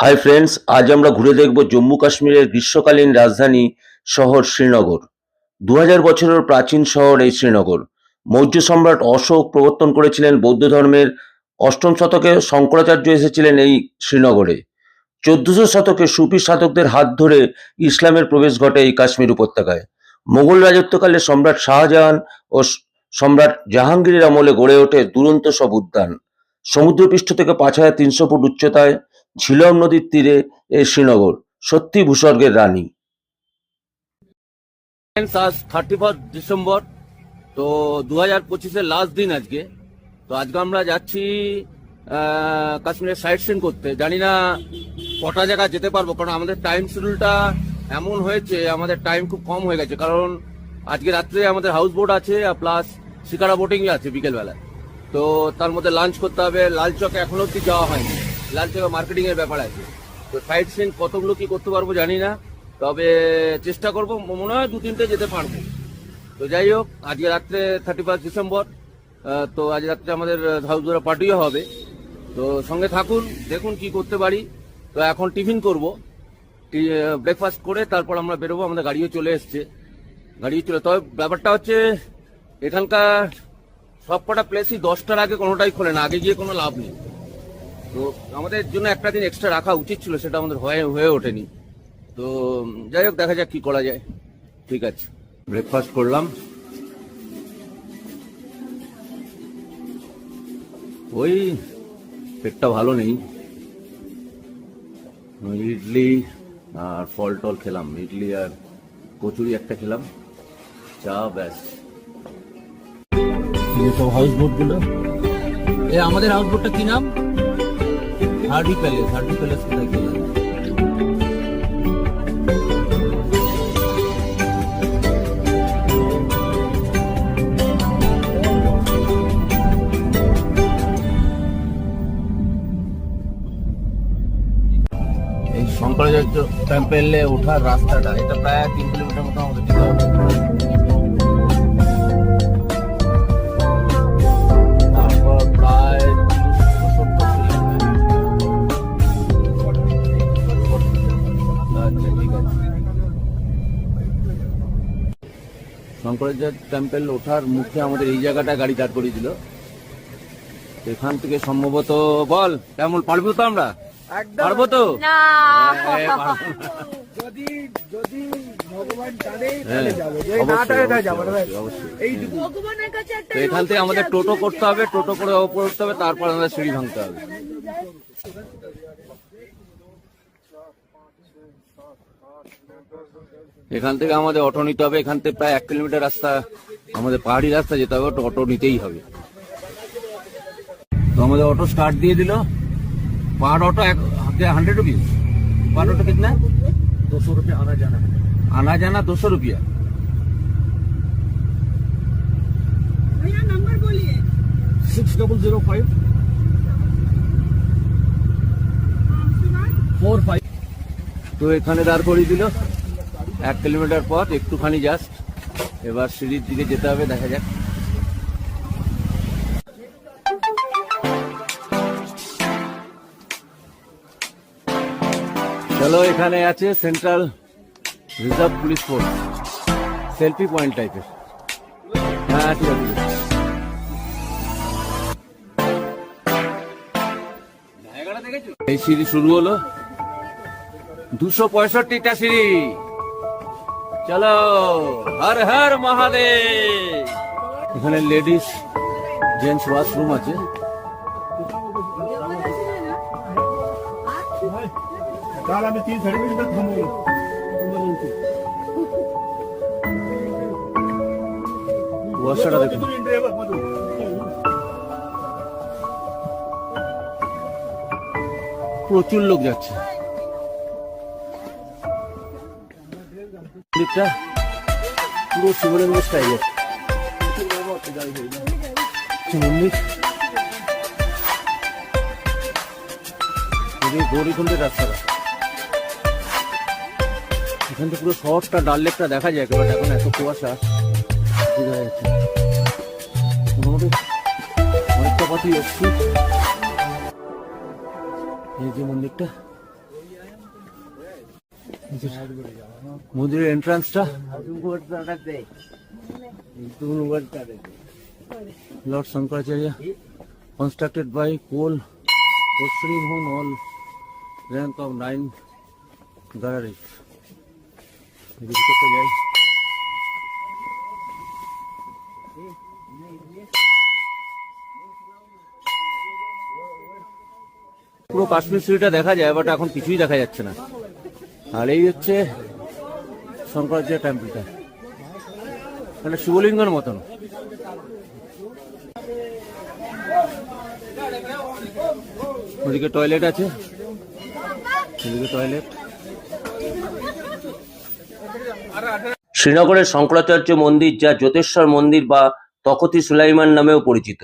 Hi friends, আজ আমরা ঘুরে দেখব জম্মু কাশ্মীরের গ্রীষ্মকালীন রাজধানী শহর শ্রীনগর। 2000 বছরের প্রাচীন শহর এই শ্রীনগর। মৌর্য সম্রাট অশোক প্রবর্তন করেছিলেন বৌদ্ধ ধর্মের। অষ্টম শতকে শঙ্করাচার্য এসেছিলেন এই শ্রীনগরে। 1400 শতকে সুফি সাধকদের হাত ধরে ইসলামের প্রবেশ ঘটে এই কাশ্মীর উপত্যকায়। মোগল রাজত্বকালে সম্রাট শাহজাহান ও সম্রাট জাহাঙ্গীরের আমলে গড়ে ওঠে দুরন্ত সব উদ্যান। সমুদ্রপৃষ্ঠ থেকে 5300 ফুট উচ্চতায় ঝিলম নদীর তীরে এই শ্রীনগর সত্যি ভূস্বর্গের রানী। আজ 31 ডিসেম্বর, তো 2025-এর লাস্ট দিন আজকে। তো আজকে আমরা যাচ্ছি কাশ্মীরের সাইট সিন করতে। জানি না কটা জায়গা যেতে পারবো, কারণ আমাদের টাইম শিডিউলটা এমন হয়েছে, আমাদের টাইম খুব কম হয়ে গেছে। কারণ আজকে রাত্রে আমাদের হাউস বোট আছে, প্লাস শিকারা বোটিং আছে বিকেলবেলায়। তো তার মধ্যে লাঞ্চ করতে হবে। লাল চকে এখনো অব্দি যাওয়া হয়নি, লাল চকে মার্কেটিং এর ব্যাপার আছে। তো সাইট সিন কতগুলো কি করতে পারবো জানি না, তবে চেষ্টা করবো, মনে হয় 2-3টে যেতে পারবো। তো যাই হোক, আজকে রাত্রে 31 ডিসেম্বর, তো আজ রাত্রে আমাদের হাউস বোট পার্টিও হবে। তো সঙ্গে থাকুন, দেখুন কি করতে পারি। তো এখন টিফিন করবো, ব্রেকফাস্ট করে তারপর আমরা বেরোবো। আমাদের গাড়িও চলে এসছে, তবে ব্যাপারটা হচ্ছে এখানকার সব কটা প্লেসই 10টার আগে কোনোটাই খোলে না, আগে গিয়ে কোনো লাভ নেই। তো আমাদের জন্য একটা দিন এক্সট্রা রাখা উচিত ছিল, সেটা আমাদের হয়ে ওঠেনি। তো যাই হোক, দেখা যাক কি করা যায়। ঠিক আছে, ব্রেকফাস্ট করলাম। ওই পেটটা ভালো নেই, ইডলি আর ফল টল খেলাম। ইডলি আর কচুরি একটা খেলাম, চা, ব্যাস। সব হাউস বোট গুলো, আমাদের হাউস বোটটা কি নাম? হার্ডি প্যালেস কোথায় গেলাম? এই শঙ্করাচার্য টেম্পেলে ওঠার রাস্তাটা, এটা প্রায় 3 কিলোমিটার মতো আমাদের যেতে হবে। তারপর প্রায় 370 আচ্ছা, ঠিক আছে। শঙ্করাচার্য টেম্পেল ওঠার মুখে আমাদের এই জায়গাটা গাড়ি দাঁড় করিয়ে দিল। এখান থেকে সম্ভবত, বল কেমন পারবো তো আমরা? পারবো তো? এখান থেকে আমাদের টোটো করতে হবে, টোটো করে ওপরে উঠতে হবে, তারপর আমাদের সিঁড়ি ভাঙতে হবে। এখান থেকে আমাদের অটো নিতে হবে। এখান থেকে প্রায় 1 কিলোমিটার রাস্তা, আমাদের পাহাড়ি রাস্তা যেতে হবে, অটো নিতেই হবে। তো আমাদের অটো স্টার্ট দিয়ে দিল। पर ऑटो 100 रुपीज। पर ऑटो कितना? 200 रुपया आना जाना 200 रुपया। भैया नंबर बोलिए। 6005 45। তো এখানে দাঁড় করিয়ে দিল। 1 কিলোমিটার পথ, একটুখানি জাস্ট। এবার সিঁড়ির দিকে যেতে হবে, দেখা যাক। চলো, এখানে আছে central reserve police force, selfie point টাইপের। হ্যাঁ, ঠিক আছে। এই সিঁড়ি শুরু হলো, 265টা সিঁড়ি। চলো, হর হর মহাদেব। এখানে লেডিস জেন্টস ওয়াশরুম আছে। কুয়াশাটা দেখুন, প্রচুর লোক যাচ্ছে। পুরো শিবলিঙ্গ স্টাইলের মন্দির। গৌরীকুণ্ডের রাস্তাটা, এখান থেকে পুরো শহরটা, ডাল লেকটা দেখা যায় একেবারে। এখন এত কুয়াশা, বোঝা যাচ্ছে মোটামুটি অনেকটা পথই এসছি। এই যে মন্দিরটা, মন্দিরের এন্ট্রান্সটা Lord Shankaracharya constructed by Cole Osri Mohan all rank of 9 Gararis. পুরো কাশ্মীর সিটিটা দেখা যায়, বাট এখন কিছুই দেখা যাচ্ছে না। আর এই হচ্ছে শঙ্করাচার্য টেম্পলটা, মানে শিবলিঙ্গের মতন। ওদিকে টয়লেট আছে, এদিকে টয়লেট। শ্রীনগরের শঙ্করাচার্য মন্দির, যা জ্যোতেশ্বর মন্দির বা তখতি সুলাইমান নামেও পরিচিত,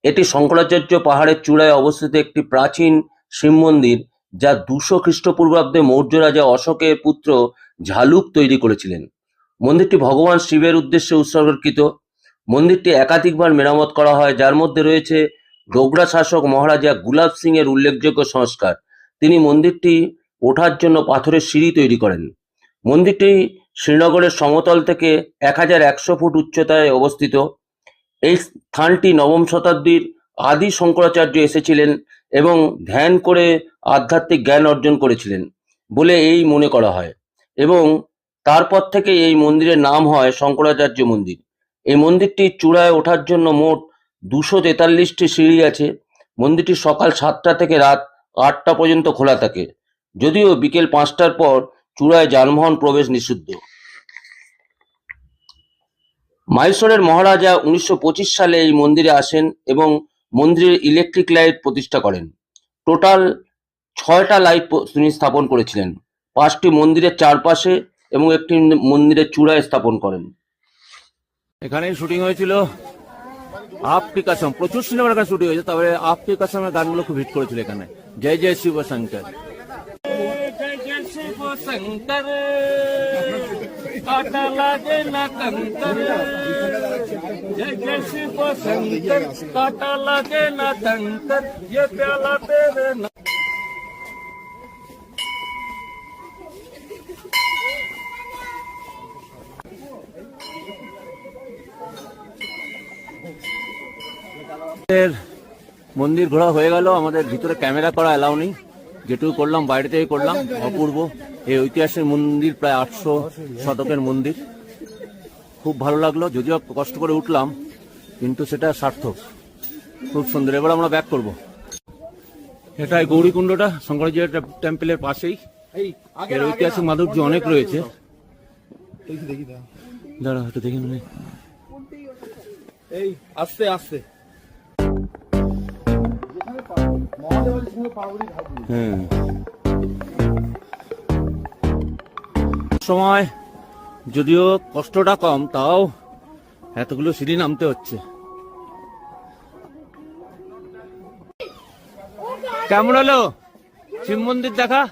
এটি শঙ্করাচার্য পাহাড়ের চূড়ায় অবস্থিত একটি প্রাচীন শিব মন্দির, যা 200 খ্রিস্টপূর্বাব্দে মৌর্য রাজা অশোকের পুত্র ঝালুক তৈরি করেছিলেন। মন্দিরটি ভগবান শিবের উদ্দেশ্যে উৎসর্গীকৃত। মন্দিরটি একাধিকবার মেরামত করা হয়, যার মধ্যে রয়েছে ডোগরা শাসক মহারাজা গুলাব সিং এর উল্লেখযোগ্য সংস্কার। তিনি মন্দিরটি ওঠার জন্য পাথরের সিঁড়ি তৈরি করেন। মন্দিরটি শ্রীনগরের সমতল থেকে 1100 ফুট উচ্চতায় অবস্থিত। এই স্থানটি নবম শতাব্দীর আদি শঙ্করাচার্য এসেছিলেন এবং ধ্যান করে আধ্যাত্মিক জ্ঞান অর্জন করেছিলেন বলে এই মনে করা হয়, এবং তারপর থেকে এই মন্দিরের নাম হয় শঙ্করাচার্য মন্দির। এই মন্দিরটির চূড়ায় ওঠার জন্য মোট 243টি সিঁড়ি আছে। মন্দিরটি সকাল 7টা থেকে রাত 8টা পর্যন্ত খোলা থাকে, যদিও বিকেল 5টার পর চূড়ায় যানবাহন প্রবেশ নিষিদ্ধ। মাইসোরের মহারাজা 1925 সালে এই মন্দিরে আসেন এবং মন্দিরের ইলেকট্রিক লাইট প্রতিষ্ঠা করেন। টোটাল 6টা লাইট তিনি স্থাপন করেছিলেন, 5টি মন্দিরের চারপাশে এবং একটি মন্দিরের চূড়ায় স্থাপন করেন। এখানেই শুটিং হয়েছিল আপকি কসম, প্রচুর সিনেমার এখানে শুটিং হয়েছে, তবে আপকি কসমের গানগুলো খুব হিট করেছিল এখানে। জয় জয় শিব শঙ্কর, জয় জয় শিব শঙ্কর, কাটা লাগে না কঙ্কর, জয় জয় শিব শঙ্কর, কাটা লাগে না কঙ্কর, ये प्याला तेरे ना। মন্দির ঘোরা হয়ে গেল, আমাদের ভিতরে ক্যামেরা করা অ্যালাউ নেই, যেটুকু করলাম বাইরে থেকে করলাম। অপূর্ব এই ঐতিহাসিক মন্দির, প্রায় 800 শতকের মন্দির, খুব ভালো লাগলো। যদিও কষ্ট করে উঠলাম, কিন্তু সেটা সার্থক, খুব সুন্দর। এবার আমরা ব্যাক করব। এটা গৌরীকুণ্ডটা শঙ্করাচার্য টেম্পলের পাশেই। এর ঐতিহাসিক মাধুর্য অনেক রয়েছে। দাঁড়া একটু দেখি, মানে এই আস্তে আস্তে সময় যদিও কষ্টটা কম, তাও এতগুলো সিঁড়ি নামতে হচ্ছে। কেমন হলো শিব মন্দির দেখা?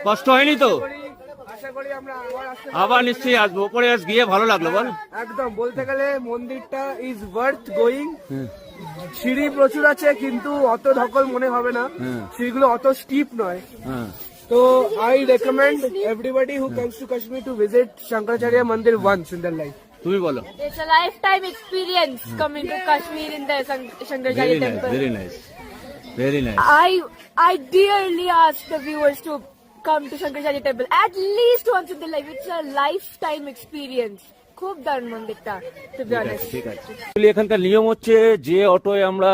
কষ্ট হয়নি তো? আবার নিশ্চয়ই আসবো। উপরে গিয়ে ভালো লাগলো, বল? একদম, বলতে গেলে মন্দিরটা ইজ ওয়ার্থ গোয়িং। সিঁড়ি প্রচুর আছে, কিন্তু অত ধকল মনে হবে না, সিঁড়িগুলো অত স্টিপ নয়। তো I recommend everybody who comes to Kashmir to visit Shankaracharya Mandir once in their life. তুমি বলো। It's a lifetime experience coming to Kashmir in the Shankaracharya temple. Very nice, very nice. I dearly ask the viewers to come to Shankaracharya temple at least once in their life. It's a lifetime experience. খুব দারুণ মন্দিরটা, to be honest. ঠিক আছে। এখানকার নিয়ম হচ্ছে, যে অটোয় আমরা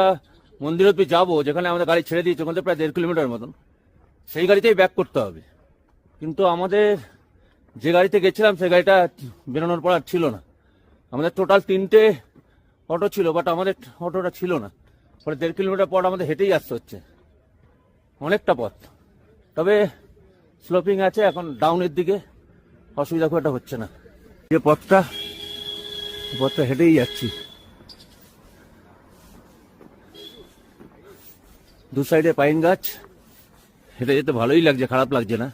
মন্দির অব্দি যাবো, যেখানে আমাদের গাড়ি ছেড়ে দিয়েছে, ওখান থেকে প্রায় 1.5 কিলোমিটার মতন, সেই গাড়িতেই ব্যাক করতে হবে। কিন্তু আমাদের যে গাড়িতে গেছিলাম সেই গাড়িটা বেরোনোর পর আর ছিল না। আমাদের টোটাল 3টে অটো ছিল, বাট আমাদের অটোটা ছিল না। পরে 1.5 কিলোমিটার পর আমাদের হেঁটেই আসতে হচ্ছে, অনেকটা পথ। তবে স্লোপিং আছে, এখন ডাউনের দিকে, অসুবিধা খুব একটা হচ্ছে না। যে পথটা হেঁটেই যাচ্ছি। দু সাইডে পাইন গাছ, হেঁটে যেতে ভালোই লাগছে, খারাপ লাগছে না।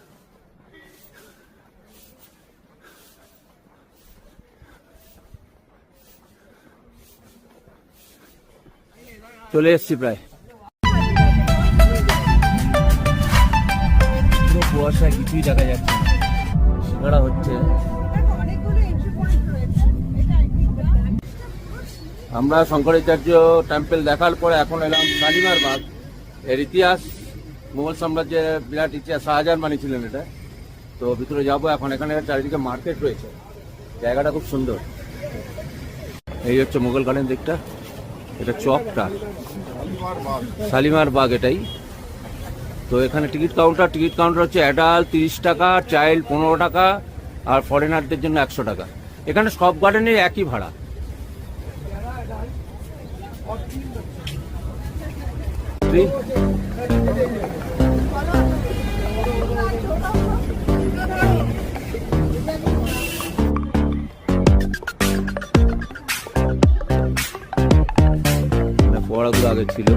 চলে এসছি প্রায়। কুয়াশায় কিছুই দেখা যাচ্ছে না। সিঙ্গাড়া হচ্ছে। আমরা শঙ্করাচার্য টেম্পল দেখার পরে এখন এলাম শালিমার বাগ। এর ইতিহাস, মুঘল সাম্রাজ্যের বিরাট ইতিহাস, শাহজাহান বানিয়েছিলেন এটা। তো ভিতরে যাবো এখন। এখানে চারিদিকে মার্কেট রয়েছে, জায়গাটা খুব সুন্দর। এই হচ্ছে মুঘল গার্ডেন দিকটা, এটা চকটা শালিমার বাগ এটাই। তো এখানে টিকিট কাউন্টার হচ্ছে অ্যাডাল্ট 30 টাকা, চাইল্ড 15 টাকা, আর ফরেনারদের জন্য 100 টাকা। এখানে সব গার্ডেনের একই ভাড়া। পড়াগুলো আগে ছিল।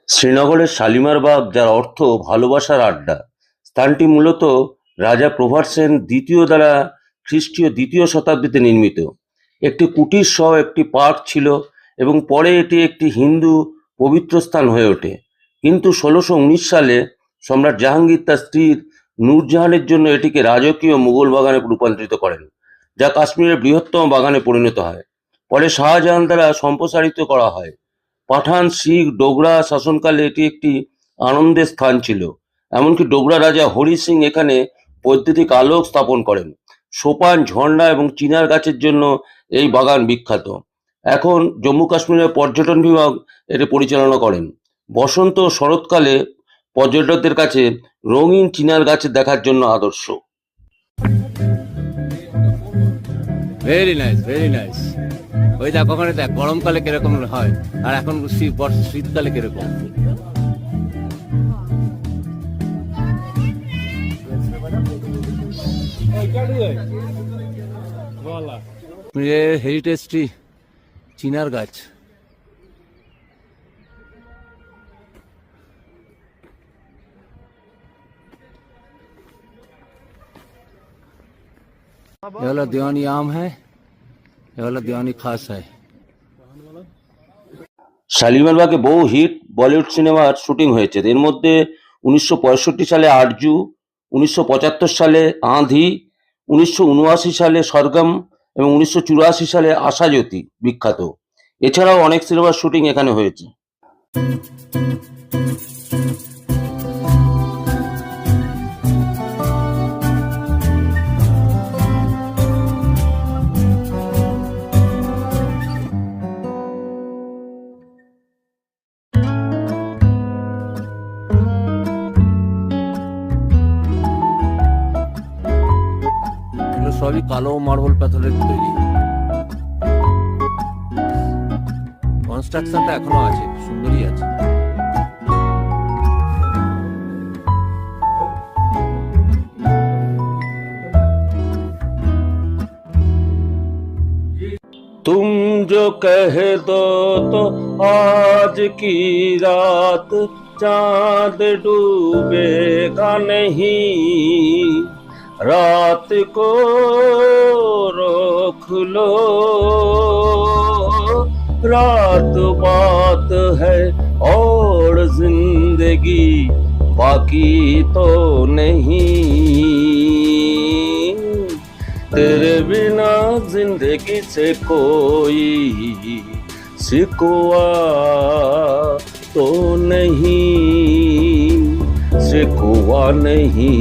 শ্রীনগরের শালিমার বাগ, যার অর্থ ভালোবাসার আড্ডা, স্থানটি মূলত রাজা প্রভাত সেন দ্বিতীয় দ্বারা খ্রিস্টীয় 2য় শতাব্দীতে নির্মিত। একটি কুটির সহ একটি পার্ক ছিল এবং পরে এটি একটি হিন্দু পবিত্র স্থান হয়ে ওঠে। কিন্তু 1619 সালে সম্রাট জাহাঙ্গীর তার স্ত্রী নূরজাহানের জন্য এটিকে রাজকীয় মুঘল বাগানে রূপান্তরিত করেন, যা কাশ্মীরের বৃহত্তম বাগানে পরিণত হয়। পরে শাহজাহান দ্বারা সম্প্রসারিত করা হয়। পাঠান, শিখ, ডোগরা শাসনকালে এটি একটি আনন্দের স্থান ছিল। এমনকি ডোগরা রাজা হরি সিং এখানে বৈদ্যুতিক আলোক স্থাপন করেন। সোপান, ঝর্ণা এবং চিনার গাছের জন্য এই বাগান বিখ্যাত। এখন জম্মু কাশ্মীরের পর্যটন বিভাগ এটি পরিচালনা করেন। বসন্ত ও শরৎকালে পর্যটকদের কাছে রঙিন চিনার গাছ দেখার জন্য আদর্শ। Very nice, very nice. ওই দেখ ওখানে দেখ গরমকালে কিরকম হয়, আর এখন শীতকালে কিরকম। হেরিটেজ ট্রি, চিনার গাছ। ये वाला दीवानी आम है, ये वाला दीवानी खास है। শালিমার বাগে বহু হিট বলিউড সিনেমার শুটিং হয়েছে। এর মধ্যে 1965 সালে আরজু, 1975 সালে আঁধি, 1979 সালে সরগম এবং 1984 সালে আশাজ্যোতি বিখ্যাত। এছাড়াও অনেক সিনেমার শুটিং এখানে হয়েছে। এগুলো সবই কালো মার্বেল পাথরের তৈরি। কনস্ট্রাকশনটা এখনো আছে, সুন্দরই আছে। तुम जो कह दो तो आज की रात चांद डूबेगा नहीं, रात को रोक लो, रात बात है और जिंदगी बाकी तो नहीं, तेरे बिना जिंदगी से कोई सिकवा तो नहीं, सिकवा नहीं,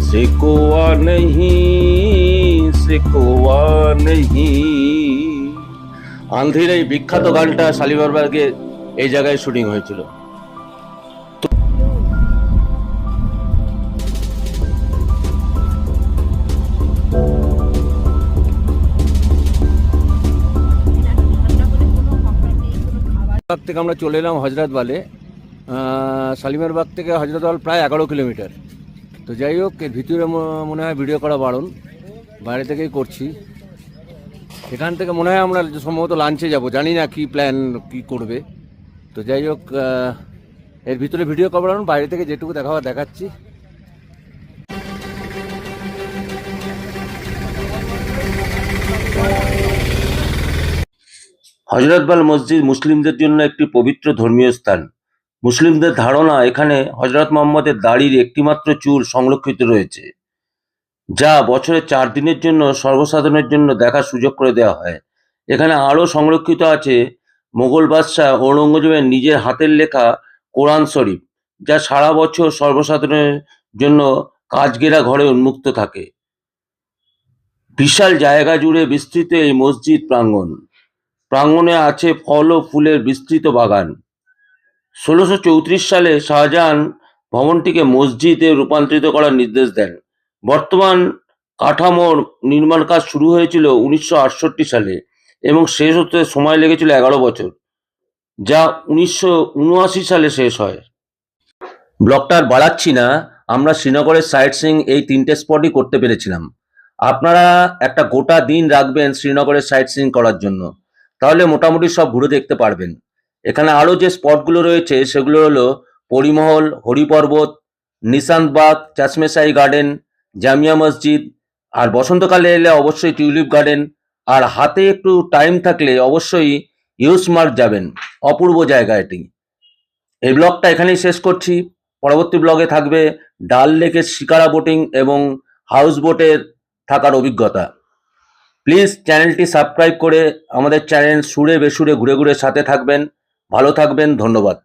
सिकवा नहीं, सिकवा नहीं। আন্ধির এই বিখ্যাত গানটা শালিমার বাগে এই জায়গায় শুটিং হয়েছিল। বাগ থেকে আমরা চলে এলাম হজরতবালে। শালিমার বাগ থেকে হজরতবাল প্রায় 11 কিলোমিটার। তো যাই হোক, এর ভিতরে মনে হয় ভিডিও করা বারণ, বাইরে থেকেই করছি। এখান থেকে মনে হয় আমরা সম্ভবত লাঞ্চে যাব, জানি না কি প্ল্যান কি করবে। তো যাই হোক, এর ভিতরে ভিডিও করা বারণ, বাইরে থেকে যেটুকু দেখাবার দেখাচ্ছি। হজরতবাল মসজিদ মুসলিমদের জন্য একটি পবিত্র ধর্মীয় স্থান। মুসলিমদের ধারণা এখানে হজরত মোহাম্মদের দাড়ির একটিমাত্র চুল সংরক্ষিত রয়েছে, যা বছরে 4 দিনের জন্য সর্বসাধারণের জন্য দেখার সুযোগ করে দেওয়া হয়। এখানে আরও সংরক্ষিত আছে মোগল বাদশাহ ঔরঙ্গজেবের নিজের হাতের লেখা কোরআন শরীফ, যা সারা বছর সর্বসাধারণের জন্য কাচঘেরা ঘরে উন্মুক্ত থাকে। বিশাল জায়গা জুড়ে বিস্তৃত এই মসজিদ প্রাঙ্গণে আছে ফল ও ফুলের বিস্তৃত বাগান। 1634 সালে শাহজাহান ভবনটিকে মসজিদে রূপান্তরিত করার নির্দেশ দেন। বর্তমান কাঠামোর নির্মাণ কাজ শুরু হয়েছিল 1968 সালে এবং শেষ হতে সময় লেগেছিল 11 বছর, যা 1979 সালে শেষ হয়। ব্লগটা আর বাড়াচ্ছি না, আমরা শ্রীনগরের সাইট সিইং এই 3টে স্পটই করতে পেরেছিলাম। আপনারা একটা গোটা দিন রাখবেন শ্রীনগরের সাইট সিইং করার জন্য, তাহলে মোটামুটি সব ঘুরে দেখতে পারবেন। এখানে আরও যে স্পটগুলো রয়েছে সেগুলো হলো পরিমহল, হরিপর্বত, নিশান্তবাগ, চাশমেশাহী গার্ডেন, জামিয়া মসজিদ, আর বসন্তকালে এলে অবশ্যই টিউলিপ গার্ডেন, আর হাতে একটু টাইম থাকলে অবশ্যই ইউসমার্গ যাবেন, অপূর্ব জায়গা এটি। এই ব্লগটা এখানেই শেষ করছি। পরবর্তী ব্লগে থাকবে ডাল লেকের শিকারা বোটিং এবং হাউস বোটের থাকার অভিজ্ঞতা। প্লিজ চ্যানেলটি সাবস্ক্রাইব করে আমাদের চ্যানেল সুরে বেসুরে ঘুরে ঘুরে সাথে থাকবেন। ভালো থাকবেন, ধন্যবাদ।